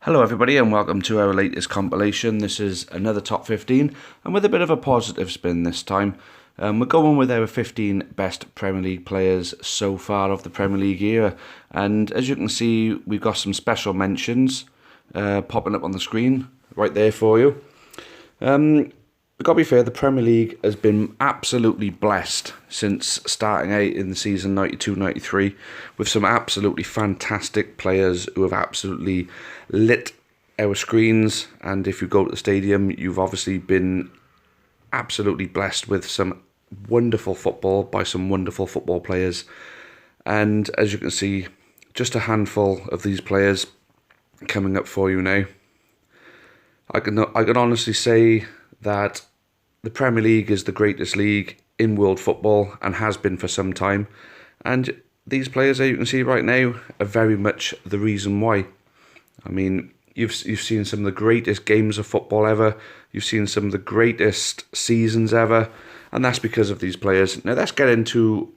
Hello everybody and welcome to our latest compilation. This is another top 15 and with a bit of a positive spin this time. We're going with our 15 best Premier League players so far of the Premier League era, and as you can see we've got some special mentions popping up on the screen right there for you. We've got to be fair, the Premier League has been absolutely blessed since starting out in the season 92-93 with some absolutely fantastic players who have absolutely lit our screens, and if you go to the stadium you've obviously been absolutely blessed with some wonderful football by some wonderful football players. And as you can see, just a handful of these players coming up for you now. I can honestly say that the Premier League is the greatest league in world football and has been for some time, and these players that you can see right now are very much the reason why. I mean, you've seen some of the greatest games of football ever, you've seen some of the greatest seasons ever, and that's because of these players. Now let's get into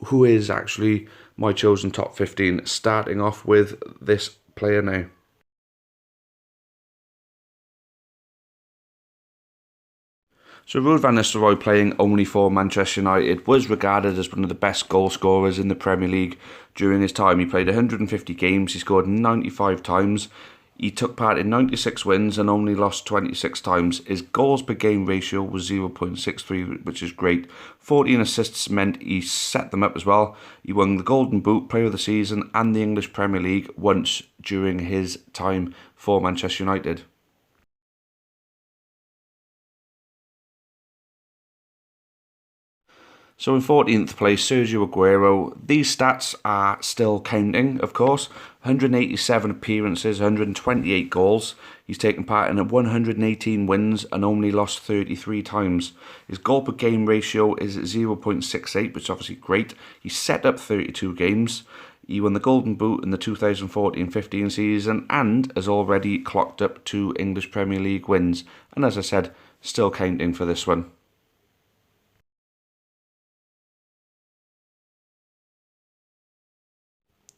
who is actually my chosen top 15, starting off with this player now. So Ruud van Nistelrooy, playing only for Manchester United, was regarded as one of the best goal scorers in the Premier League during his time. He played 150 games, he scored 95 times, he took part in 96 wins and only lost 26 times. His goals per game ratio was 0.63, which is great. 14 assists meant he set them up as well. He won the Golden Boot, Player of the Season and the English Premier League once during his time for Manchester United. So in 14th place, Sergio Aguero. These stats are still counting, of course. 187 appearances, 128 goals. He's taken part in 118 wins and only lost 33 times. His goal per game ratio is 0.68, which is obviously great. He set up 32 games. He won the Golden Boot in the 2014-15 season and has already clocked up 2 English Premier League wins. And as I said, still counting for this one.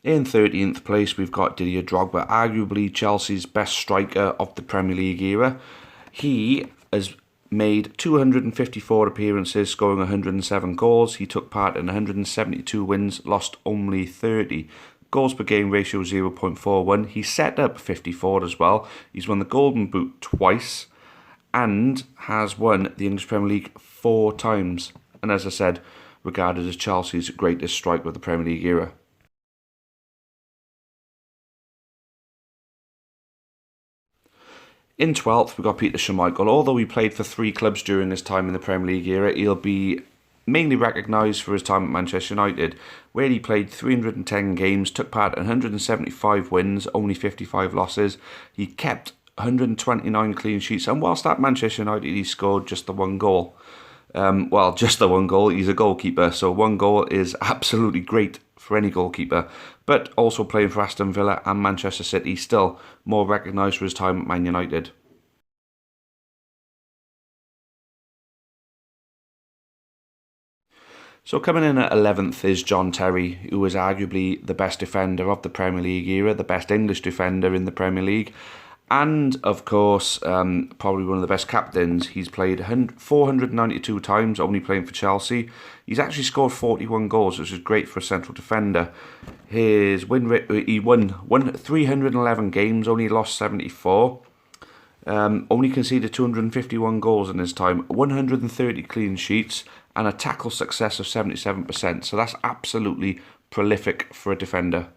In 13th place, we've got Didier Drogba, arguably Chelsea's best striker of the Premier League era. He has made 254 appearances, scoring 107 goals. He took part in 172 wins, lost only 30. Goals per game ratio 0.41. He set up 54 as well. He's won the Golden Boot twice and has won the English Premier League 4 times. And as I said, regarded as Chelsea's greatest striker of the Premier League era. In 12th, we've got Peter Schmeichel. Although he played for 3 clubs during his time in the Premier League era, he'll be mainly recognised for his time at Manchester United, where he played 310 games, took part in 175 wins, only 55 losses. He kept 129 clean sheets, and whilst at Manchester United, he scored just the 1 goal. Just the 1 goal. He's a goalkeeper, so 1 goal is absolutely great for any goalkeeper. But also playing for Aston Villa and Manchester City, still more recognised for his time at Man United. So coming in at 11th is John Terry, who is arguably the best defender of the Premier League era, the best English defender in the Premier League. And, of course, probably one of the best captains. He's played 492 times, only playing for Chelsea. He's actually scored 41 goals, which is great for a central defender. His win rate, he won 311 games, only lost 74. Only conceded 251 goals in his time, 130 clean sheets, and a tackle success of 77%. So that's absolutely prolific for a defender.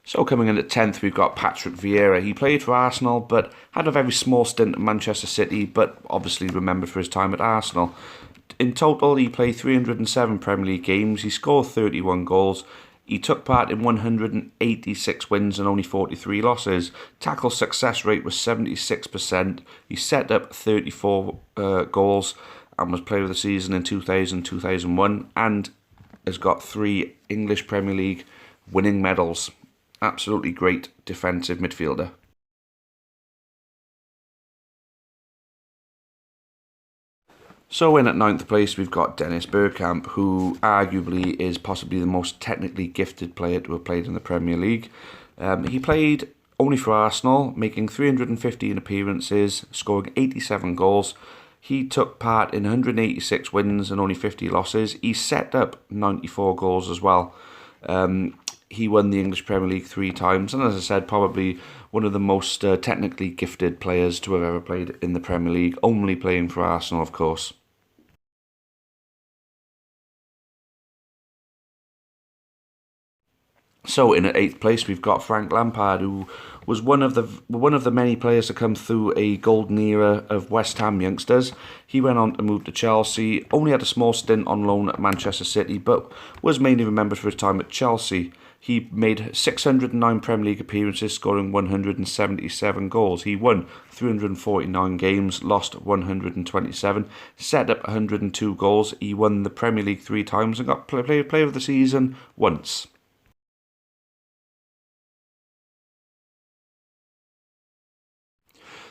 So coming in at 10th, we've got Patrick Vieira. He played for Arsenal, but had a very small stint at Manchester City, but obviously remembered for his time at Arsenal. In total, he played 307 Premier League games. He scored 31 goals. He took part in 186 wins and only 43 losses. Tackle success rate was 76%. He set up 34 goals and was Player of the Season in 2000-2001 and has got 3 English Premier League winning medals. Absolutely great defensive midfielder. So in at ninth place, we've got Dennis Bergkamp, who arguably is possibly the most technically gifted player to have played in the Premier League. He played only for Arsenal, making 315 appearances, scoring 87 goals. He took part in 186 wins and only 50 losses. He set up 94 goals as well. He won the English Premier League 3 times, and as I said, probably one of the most technically gifted players to have ever played in the Premier League, only playing for Arsenal, of course. So in at eighth place, we've got Frank Lampard, who was one of the many players to come through a golden era of West Ham youngsters. He went on to move to Chelsea, only had a small stint on loan at Manchester City, but was mainly remembered for his time at Chelsea. He made 609 Premier League appearances, scoring 177 goals. He won 349 games, lost 127, set up 102 goals. He won the Premier League 3 times and got Player of the Season once.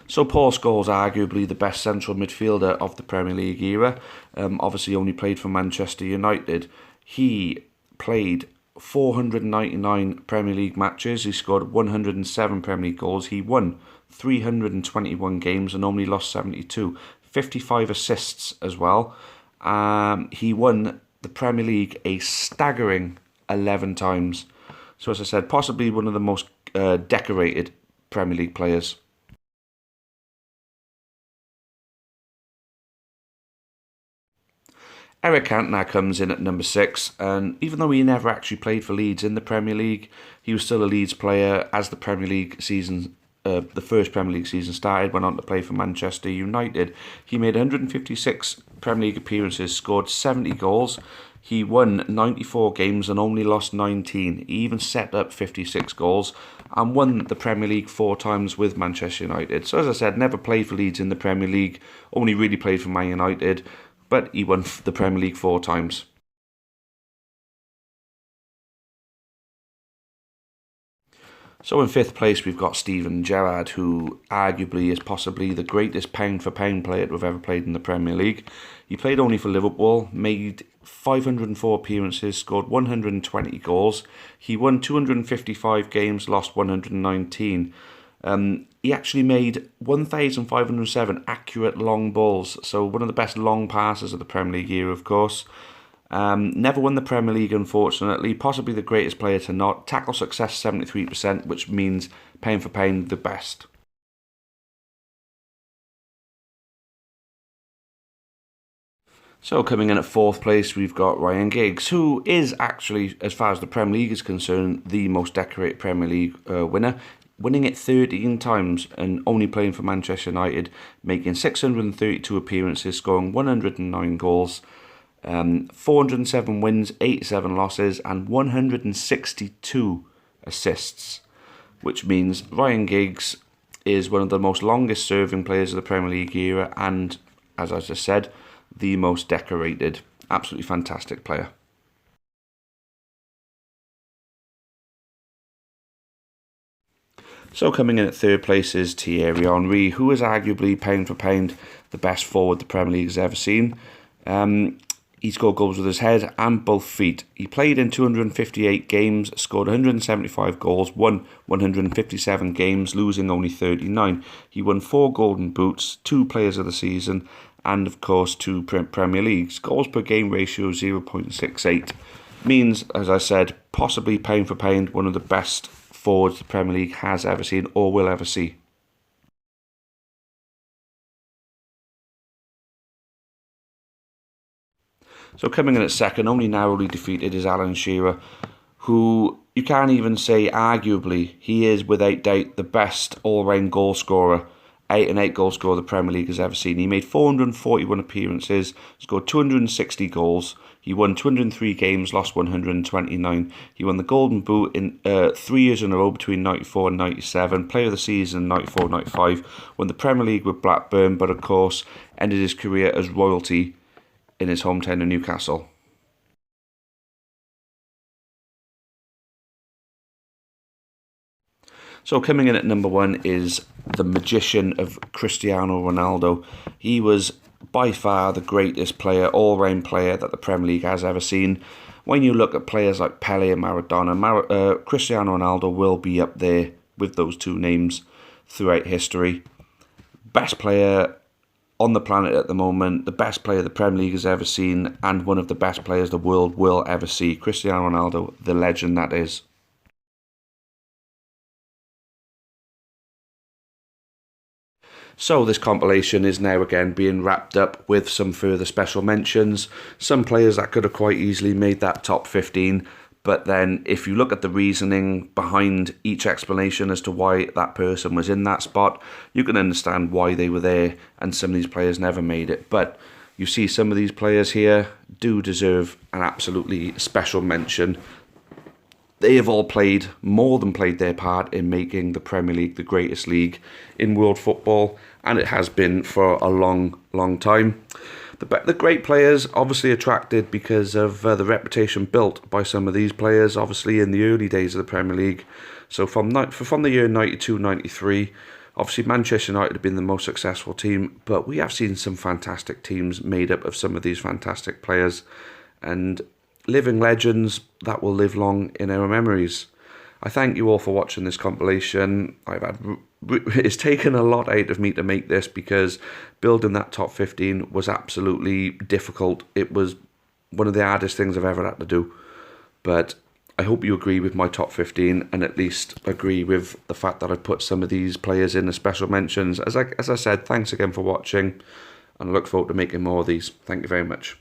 So Paul Scholes, arguably the best central midfielder of the Premier League era, obviously only played for Manchester United. He played 499 Premier League matches. He scored 107 Premier League goals. He won 321 games and only lost 72. 55 assists as well. He won the Premier League a staggering 11 times. So as I said, possibly one of the most decorated Premier League players. Eric Cantona comes in at number 6, and even though he never actually played for Leeds in the Premier League, he was still a Leeds player as the first Premier League season started. Went on to play for Manchester United. He made 156 Premier League appearances, scored 70 goals. He won 94 games and only lost 19. He even set up 56 goals and won the Premier League 4 times with Manchester United. So as I said, never played for Leeds in the Premier League, only really played for Man United, but he won the Premier League 4 times. So in 5th place, we've got Steven Gerrard, who arguably is possibly the greatest pound-for-pound player to have ever played in the Premier League. He played only for Liverpool, made 504 appearances, scored 120 goals. He won 255 games, lost 119. He actually made 1,507 accurate long balls, so one of the best long passes of the Premier League era, of course. Never won the Premier League, unfortunately. Possibly the greatest player to not. Tackle success 73%, which means pound for pound the best. So coming in at 4th place, we've got Ryan Giggs, who is actually, as far as the Premier League is concerned, the most decorated Premier League winner, winning it 13 times and only playing for Manchester United, making 632 appearances, scoring 109 goals, 407 wins, 87 losses, and 162 assists, which means Ryan Giggs is one of the most longest serving players of the Premier League era and, as I just said, the most decorated. Absolutely fantastic player. So coming in at 3rd place is Thierry Henry, who is arguably pound for pound the best forward the Premier League has ever seen. He scored goals with his head and both feet. He played in 258 games, scored 175 goals, won 157 games, losing only 39. He won 4 Golden Boots, 2 Players of the Season, and of course 2 Premier Leagues. Goals per game ratio 0.68. Means, as I said, possibly pound for pound one of the best forwards the Premier League has ever seen or will ever see. So coming in at 2nd, only narrowly defeated, is Alan Shearer, who you can't even say arguably he is without doubt the best all-round goal scorer, 8 goal scorer the Premier League has ever seen. He made 441 appearances, scored 260 goals. He won 203 games, lost 129. He won the Golden Boot in 3 years in a row between 94 and 97. Player of the Season 94-95. Won the Premier League with Blackburn, but of course ended his career as royalty in his hometown of Newcastle. So coming in at number 1 is the magician of Cristiano Ronaldo. He was by far the greatest player, all-round player that the Premier League has ever seen. When you look at players like Pele and Maradona, Cristiano Ronaldo will be up there with those two names throughout history. Best player on the planet at the moment, the best player the Premier League has ever seen, and one of the best players the world will ever see. Cristiano Ronaldo, the legend that is. So this compilation is now again being wrapped up with some further special mentions. Some players that could have quite easily made that top 15. But then if you look at the reasoning behind each explanation as to why that person was in that spot, you can understand why they were there, and some of these players never made it. But you see some of these players here do deserve an absolutely special mention. They have all more than played their part in making the Premier League the greatest league in world football, and it has been for a long, long time. The great players obviously attracted because of the reputation built by some of these players, obviously in the early days of the Premier League. So from the year 92-93, obviously Manchester United have been the most successful team, but we have seen some fantastic teams made up of some of these fantastic players, and living legends that will live long in our memories. I thank you all for watching this compilation. It's taken a lot out of me to make this, because building that top 15 was absolutely difficult. It was one of the hardest things I've ever had to do. But I hope you agree with my top 15, and at least agree with the fact that I put some of these players in as special mentions. As I said, thanks again for watching, and I look forward to making more of these. Thank you very much.